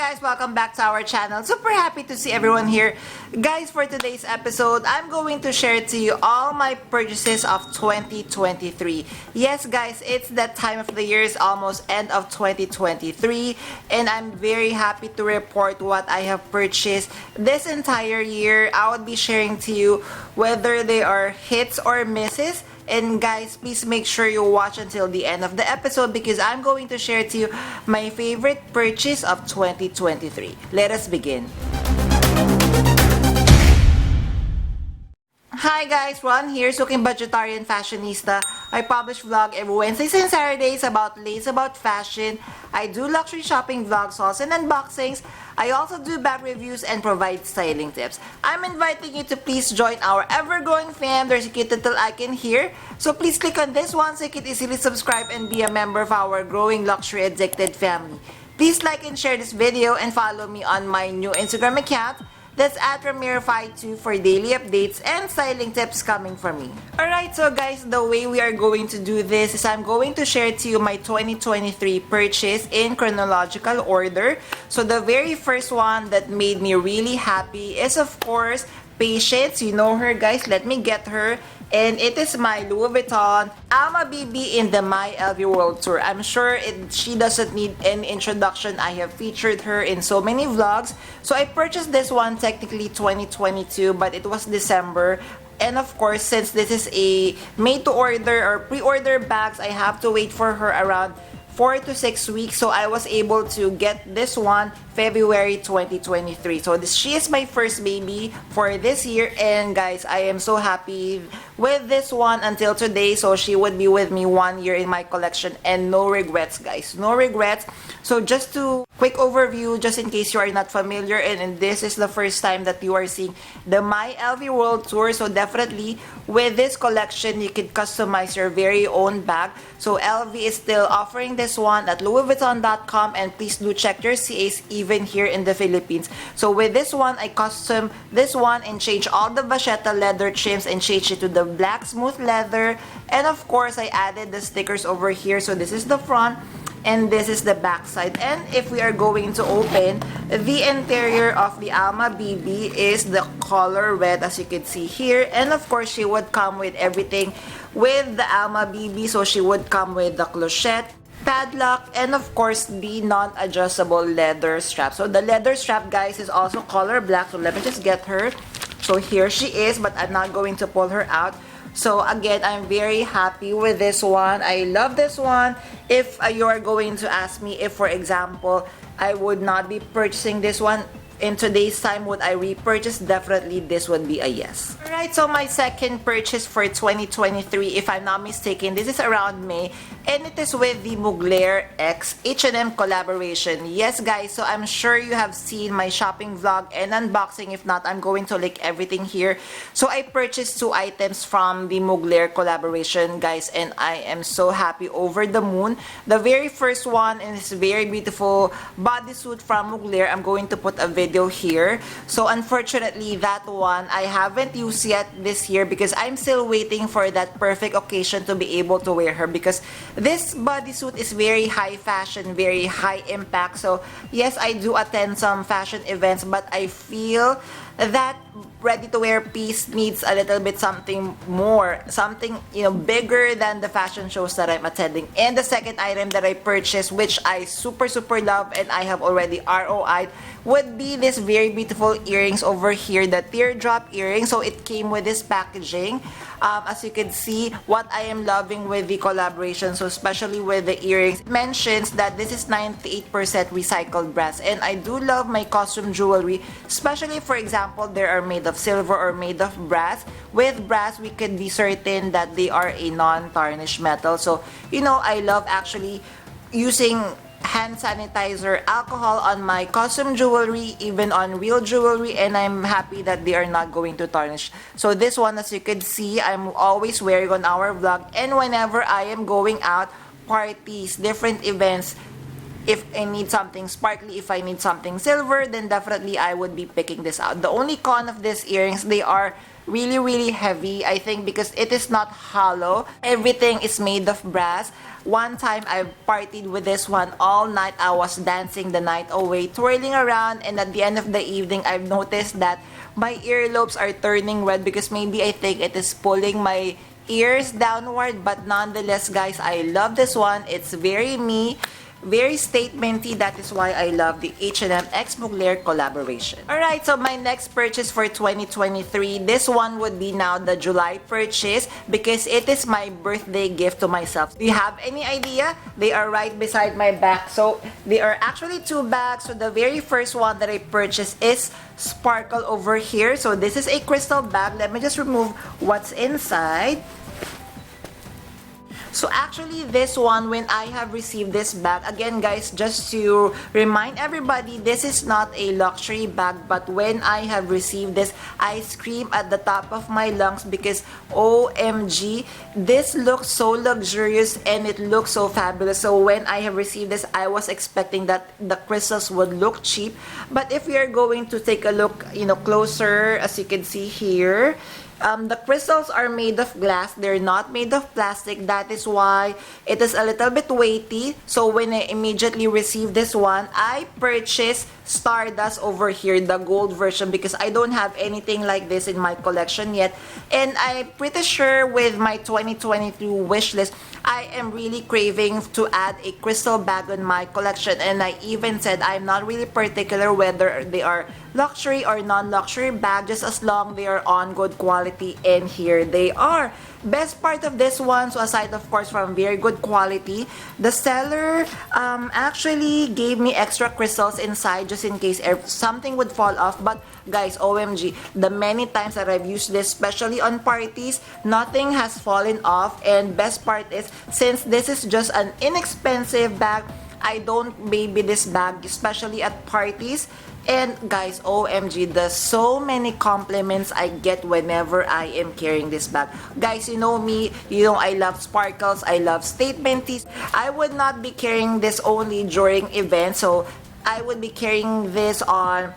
guys, welcome back to our channel. Super happy to see everyone here. Guys, for today's episode, I'm going to share to you all my purchases of 2023. Yes guys, it's that time of the year, it's almost end of 2023, and I'm very happy to report what I have purchased this entire year. I would be sharing to you whether they are hits or misses. And guys, please make sure you watch until the end of the episode because I'm going to share to you my favorite purchase of 2023. Let us begin. Hi guys, Ron here, Suking Budgetarian Fashionista. I publish vlog every Wednesdays and Saturdays about lace, about fashion. I do luxury shopping vlogs, hauls and unboxings. I also do bag reviews and provide styling tips. I'm inviting you to please join our ever-growing fam. There's a cute little icon here. So please click on this one so you can easily subscribe and be a member of our growing luxury addicted family. Please like and share this video and follow me on my new Instagram account. That's at Ramiro52 for daily updates and styling tips coming from me. Alright, so guys, the way we are going to do this is I'm going to share to you my 2023 purchase in chronological order. So the very first one that made me really happy is of course Patience. You know her guys, let me get her. And it is my Louis Vuitton Alma BB in the My LV World Tour. I'm sure she doesn't need any introduction. I have featured her in so many vlogs. So I purchased this one technically 2022, but it was December. And of course, since this is a made-to-order or pre-order bags, I have to wait for her around 4 to 6 weeks. So I was able to get this one February 2023. So she is my first baby for this year, and guys, I am so happy with this one until today. So she would be with me 1 year in my collection, and no regrets guys, no regrets. So just to quick overview, just in case you are not familiar and this is the first time that you are seeing the My LV World Tour, so definitely with this collection you can customize your very own bag. So LV is still offering this one at louisvuitton.com, and please do check your CAs even here in the Philippines. So with this one, I custom this one and change all the vachetta leather trims and change it to the black smooth leather. And of course, I added the stickers over here. So this is the front and this is the back side. And if we are going to open, the interior of the Alma BB is the color red as you can see here. And of course, she would come with everything with the Alma BB. So she would come with the clochette, padlock, and of course the non-adjustable leather strap. So the leather strap guys is also color black. So let me just get her. So here she is, but I'm not going to pull her out. So again, I'm very happy with this one. I love this one. If you are going to ask me if, for example, I would not be purchasing this one in today's time, would I repurchase? Definitely this would be a yes. Alright, so my second purchase for 2023, if I'm not mistaken, this is around May, and it is with the Mugler X H&M collaboration. Yes guys, so I'm sure you have seen my shopping vlog and unboxing. If not, I'm going to link everything here. So I purchased 2 items from the Mugler collaboration guys, and I am so happy, over the moon. The very first one is very beautiful bodysuit from Mugler. I'm going to put a video here. So unfortunately, that one I haven't used yet this year because I'm still waiting for that perfect occasion to be able to wear her, because this bodysuit is very high fashion, very high impact. So yes, I do attend some fashion events, but I feel that ready-to-wear piece needs a little bit something more, something, you know, bigger than the fashion shows that I'm attending. And the second item that I purchased, which I super love and I have already ROI'd, would be this very beautiful earrings over here, the teardrop earring. So it came with this packaging. As you can see, what I am loving with the collaboration, so especially with the earrings, it mentions that this is 98% recycled brass, and I do love my costume jewelry, especially for example, they are made of silver or made of brass. With brass, we can be certain that they are a non-tarnished metal. So, you know, I love actually using hand sanitizer, alcohol on my costume jewelry, even on real jewelry, and I'm happy that they are not going to tarnish. So this one, as you can see, I'm always wearing on our vlog, and whenever I am going out, parties, different events, If I need something sparkly, if I need something silver, then definitely I would be picking this out. The only con of these earrings, they are really heavy, I think, because it is not hollow. Everything is made of brass. One time I partied with this one all night. I was dancing the night away, twirling around, and at the end of the evening I've noticed that my earlobes are turning red because maybe I think it is pulling my ears downward. But nonetheless, guys, I love this one. It's very me, very statementy. That is why I love the H&M X Mugler collaboration. Alright, so my next purchase for 2023, this one would be now the July purchase because it is my birthday gift to myself. Do you have any idea? They are right beside my back. So they are actually two bags. So the very first one that I purchased is sparkle over here. So this is a crystal bag. Let me just remove what's inside. So actually this one, when I have received this bag, again guys, just to remind everybody, this is not a luxury bag, but when I have received this, I scream at the top of my lungs because OMG, this looks so luxurious and it looks so fabulous. So when I have received this, I was expecting that the crystals would look cheap, but if we are going to take a look, closer, as you can see here, the crystals are made of glass. They're not made of plastic. That is why it is a little bit weighty. So when I immediately received this one, I purchased Stardust over here, the gold version, because I don't have anything like this in my collection yet. And I'm pretty sure with my 2022 wish list, I am really craving to add a crystal bag on my collection. And I even said I'm not really particular whether they are luxury or non-luxury bag, just as long they are on good quality. And here they are. Best part of this one, so aside of course from very good quality, the seller actually gave me extra crystals inside just in case something would fall off. But guys, OMG, the many times that I've used this, especially on parties, nothing has fallen off. And best part is, since this is just an inexpensive bag, I don't baby this bag, especially at parties. And guys, OMG, there's so many compliments I get whenever I am carrying this bag. Guys, you know me, I love sparkles, I love statementies. I would not be carrying this only during events, so I would be carrying this on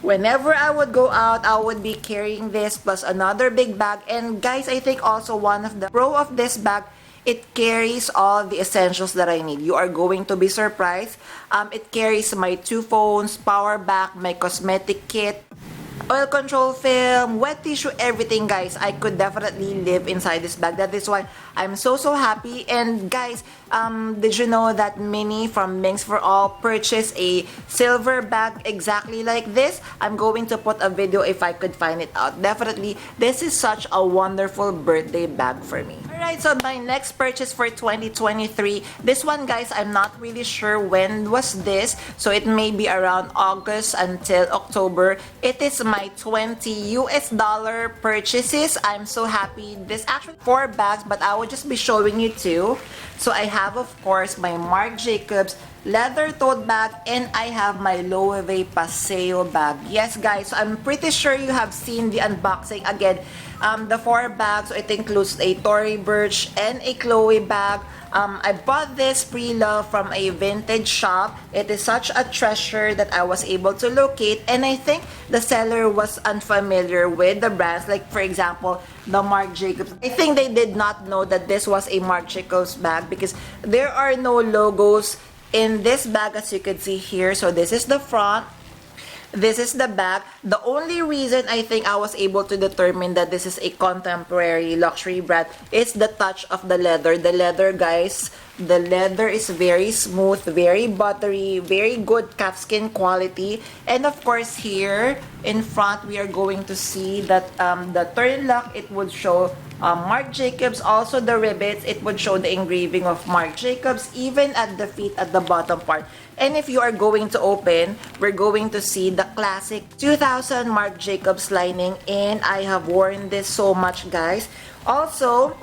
whenever I would go out. I would be carrying this plus another big bag. And guys, I think also one of the pro of this bag, it carries all the essentials that I need. You are going to be surprised. It carries my 2 phones, power bank, my cosmetic kit, oil control film, wet tissue, everything, guys. I could definitely live inside this bag. That is why I'm so happy. And guys, did you know that Minnie from Minks for All purchased a silver bag exactly like this? I'm going to put a video if I could find it out. Definitely, this is such a wonderful birthday bag for me. Alright, so my next purchase for 2023, this one, guys, I'm not really sure when was this. So it may be around August until October. It is my $20 purchases. I'm so happy. This actually 4 bags, but I will just be showing you 2. So I have, of course, my Marc Jacobs leather tote bag, and I have my Loewe Paseo bag. Yes, guys, so I'm pretty sure you have seen the unboxing. Again, the 4 bags, so it includes a Tory Burch and a Chloe bag. I bought this pre-love from a vintage shop. It is such a treasure that I was able to locate, and I think the seller was unfamiliar with the brands. Like for example, the Marc Jacobs. I think they did not know that this was a Marc Jacobs bag because there are no logos in this bag, as you can see here. So this is the front. This is the back. The only reason I think I was able to determine that this is a contemporary luxury brand is the touch of the leather. The leather, guys, the leather is very smooth, very buttery, very good calfskin quality. And of course here in front, we are going to see that the turn lock, it would show Marc Jacobs. Also the rivets, it would show the engraving of Marc Jacobs, even at the feet at the bottom part. And if you are going to open, we're going to see the classic 2000 Marc Jacobs lining, and I have worn this so much, guys. Also,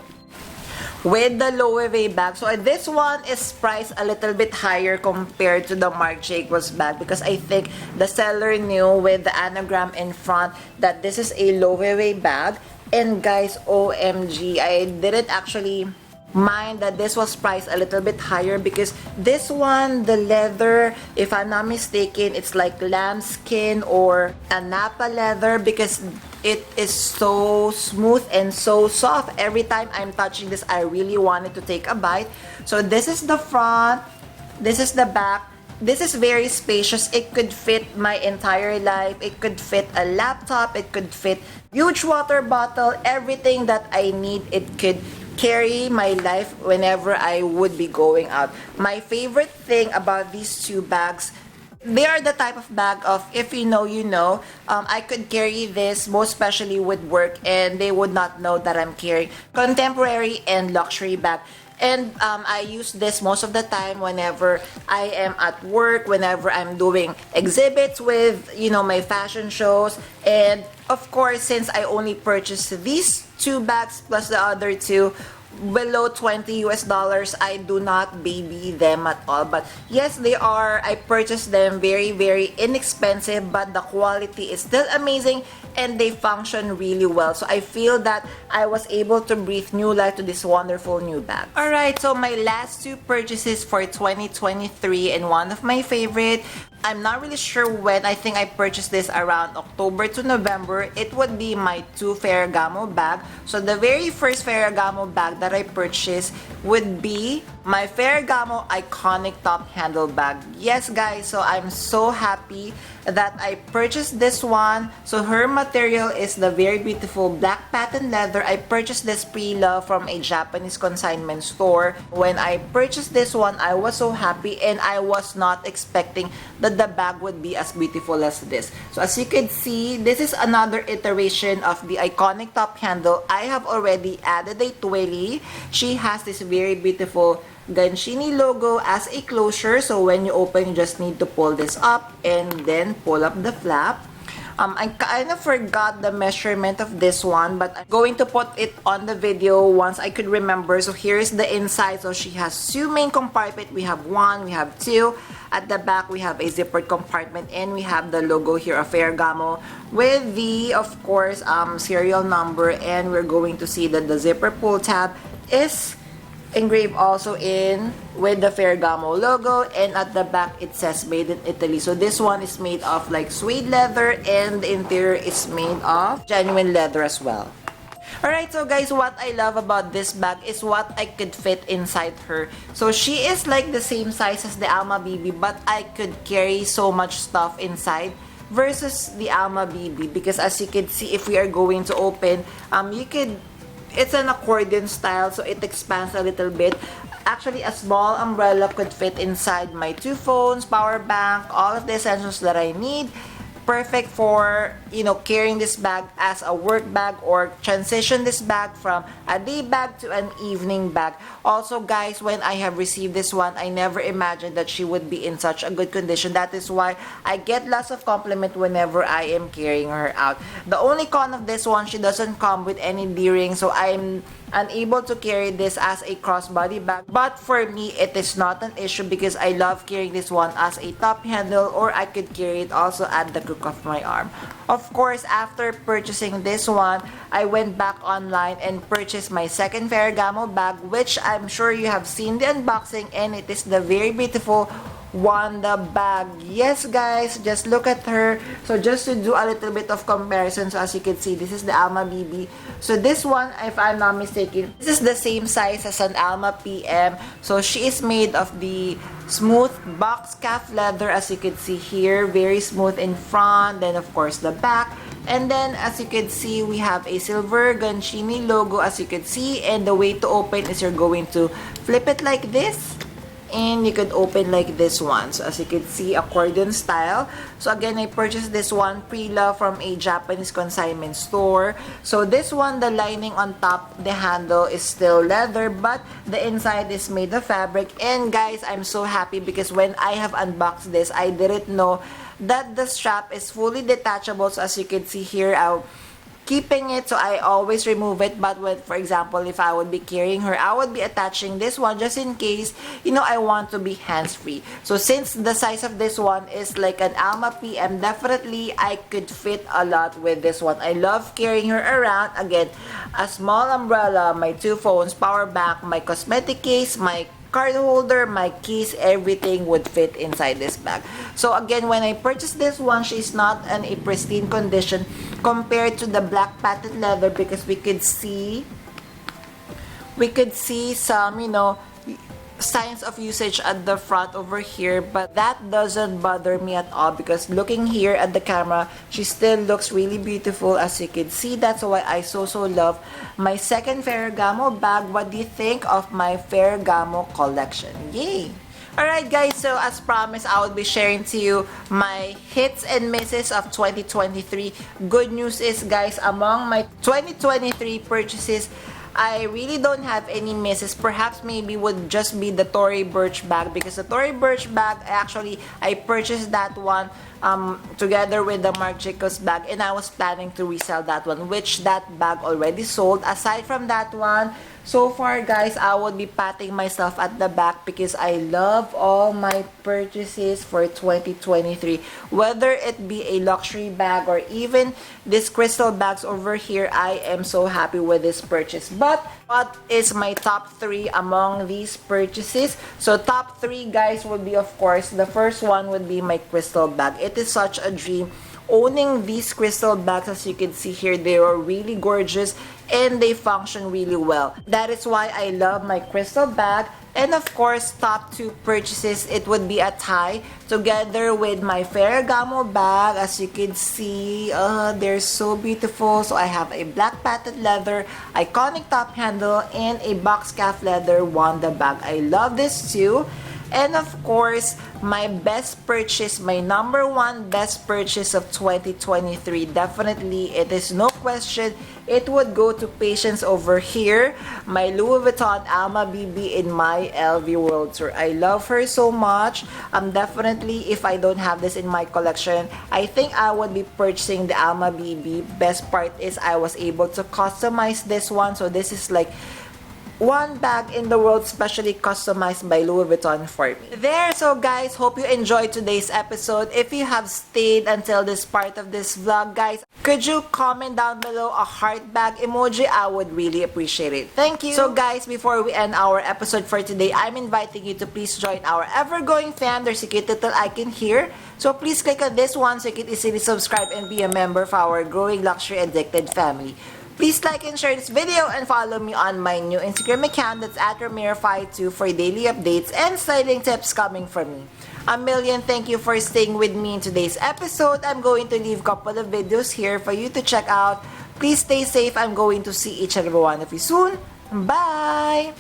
with the Loewe bag. So this one is priced a little bit higher compared to the Marc Jacobs bag because I think the seller knew with the anagram in front that this is a Loewe bag. And guys, OMG, I didn't actually mind that this was priced a little bit higher because this one, the leather, if I'm not mistaken, it's like lambskin or a Napa leather because it is so smooth and so soft. Every time I'm touching this, I really wanted to take a bite. So this is the front, this is the back. This is very spacious. It could fit my entire life. It could fit a laptop. It could fit huge water bottle. Everything that I need, it could carry my life whenever I would be going out. My favorite thing about these two bags, they are the type of bag of, if you know, you know. I could carry this, most especially with work, and they would not know that I'm carrying contemporary and luxury bag. And I use this most of the time whenever I am at work, whenever I'm doing exhibits with, you know, my fashion shows. And of course, since I only purchased these two bags plus the other two, below $20, I do not baby them at all. But yes, they are, I purchased them very, very inexpensive, but the quality is still amazing and they function really well. So I feel that I was able to breathe new life to this wonderful new bag. Alright, so my last two purchases for 2023 and one of my favorite, I'm not really sure when. I think I purchased this around October to November. It would be my two Ferragamo bag. So the very first Ferragamo bag that I purchased would be my Ferragamo iconic top handle bag. Yes guys, so I'm so happy that I purchased this one. So her material is the very beautiful black patent leather. I purchased this pre-love from a Japanese consignment store. When I purchased this one, I was so happy and I was not expecting that the bag would be as beautiful as this. So as you can see, this is another iteration of the iconic top handle. I have already added a twirly. She has this very beautiful Ganchini logo as a closure. So when you open, you just need to pull this up and then pull up the flap. I kind of forgot the measurement of this one, but I'm going to put it on the video once I could remember. So here is the inside. So she has two main compartments. We have one, we have two. At the back, we have a zippered compartment and we have the logo here of Ferragamo with the, of course, serial number. And we're going to see that the zipper pull tab is engraved also in with the Ferragamo logo, and at the back it says made in Italy. So this one is made of like suede leather and the interior is made of genuine leather as well. Alright, so guys, what I love about this bag is what I could fit inside her. So she is like the same size as the Alma BB, but I could carry so much stuff inside versus the Alma BB, because as you can see, if we are going to open, it's an accordion style, so it expands a little bit. Actually, a small umbrella could fit inside my two phones, power bank, all of the essentials that I need. Perfect for, you know, carrying this bag as a work bag or transition this bag from a day bag to an evening bag. Also guys, when I have received this one, I never imagined that she would be in such a good condition. That is why I get lots of compliment whenever I am carrying her out. The only con of this one, she doesn't come with any D-ring, so I'm unable to carry this as a crossbody bag. But for me, it is not an issue because I love carrying this one as a top handle, or I could carry it also at the crook of my arm. Of course, after purchasing this one, I went back online and purchased my second Ferragamo bag, which I'm sure you have seen the unboxing, and it is the very beautiful Wanda bag. Yes guys, just look at her. So just to do a little bit of comparison, so as you can see, this is the Alma BB. So this one, if I'm not mistaken, this is the same size as an Alma PM. So she is made of the smooth box calf leather, as you can see here, very smooth in front, then of course the back. And then as you can see, we have a silver Ganchini logo, as you can see, and the way to open is you're going to flip it like this, and you could open like this one. So as you can see, accordion style. So again, I purchased this one pre-love from a Japanese consignment store. So this one, the lining on top, the handle is still leather, but the inside is made of fabric. And guys, I'm so happy because when I have unboxed this, I didn't know that the strap is fully detachable. So as you can see here, keeping it, so I always remove it. But when, for example, if I would be carrying her, I would be attaching this one just in case, you know, I want to be hands-free. So since the size of this one is like an Alma PM, definitely I could fit a lot with this one. I love carrying her around. Again, a small umbrella, my 2 phones, power bank, my cosmetic case, my card holder, my keys, everything would fit inside this bag. So again, when I purchased this one, she's not in a pristine condition compared to the black patent leather, because we could see some, you know, signs of usage at the front over here, but that doesn't bother me at all, because looking here at the camera, she still looks really beautiful, as you can see. That's why I so love my second Ferragamo bag. What do you think of my Ferragamo collection? Yay! Alright guys, so as promised, I will be sharing to you my hits and misses of 2023. Good news is, guys, among my 2023 purchases, I really don't have any misses. Perhaps maybe would just be the Tory Burch bag, because the Tory Burch bag, actually, I purchased that one together with the Marc Jacobs bag, and I was planning to resell that one, which that bag already sold. Aside from that one, so far guys, I would be patting myself at the back because I love all my purchases for 2023. Whether it be a luxury bag or even these crystal bags over here, I am so happy with this purchase. But what is my top 3 among these purchases? So top 3 guys would be, of course, the first one would be my crystal bag. It is such a dream owning these crystal bags. As you can see here, they are really gorgeous and they function really well. That is why I love my crystal bag. And of course, top 2 purchases, it would be a tie together with my Ferragamo bag. As you can see, they're so beautiful. So I have a black patent leather, iconic top handle, and a box calf leather Wanda bag. I love this too. And of course, my best purchase, my number 1 best purchase of 2023, definitely, it is no question, it would go to Patience over here, my Louis Vuitton Alma BB in my LV World Tour. I love her so much. Definitely, if I don't have this in my collection, I think I would be purchasing the Alma BB. Best part is I was able to customize this one. So this is like one bag in the world specially customized by Louis Vuitton for me. There, so guys, hope you enjoyed today's episode. If you have stayed until this part of this vlog, guys, could you comment down below a heart bag emoji? I would really appreciate it. Thank you. So guys, before we end our episode for today, I'm inviting you to please join our ever-growing fam. There's a cute little icon here. So please click on this one so you can easily subscribe and be a member of our growing luxury addicted family. Please like and share this video and follow me on my new Instagram account, that's at Ramiro52, for daily updates and styling tips coming from me. A million thank you for staying with me in today's episode. I'm going to leave a couple of videos here for you to check out. Please stay safe. I'm going to see each and every one of you soon. Bye!